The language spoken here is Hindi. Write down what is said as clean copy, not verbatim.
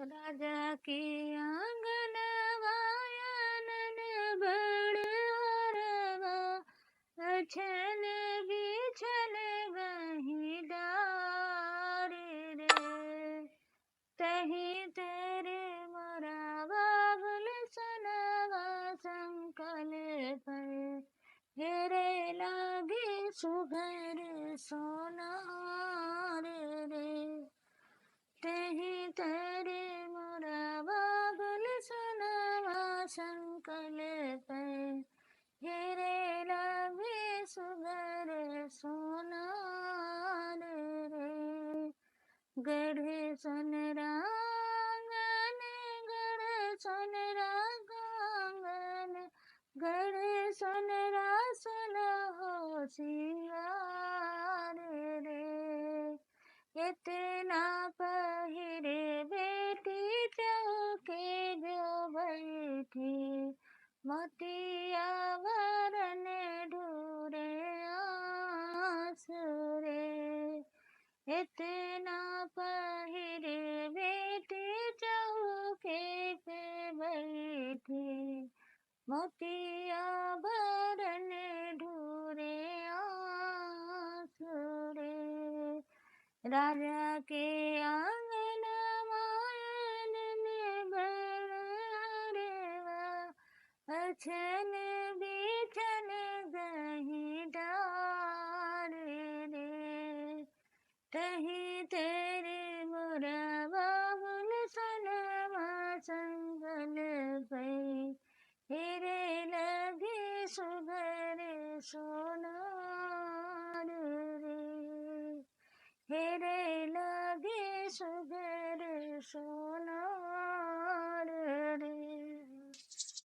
राजा के आंगन वायन बड़ औरवा अछल बिछल वहीं डारे रे। तही तेरे मोरा बाबुल सनवा संकल पर हेरे लागे सुघर सोनार रे। तही तेरे मोरा बाबुल सनवा संकल पर हेरे लागे सुघर सोनार रे। गढ़े सोनरा सोनरा गांगन गढ़े सोनरा सुलहो सिंगार रे। इतना पहिरे बेटी चौके जो बैठी मोतिया वरन ढूरे आसुरे। इतना पहिरे बेटी चौके पे बैठी मोतिया भरन ढूरे आसुरे। राजा के आंगन मायन में बड़ हरवा अछल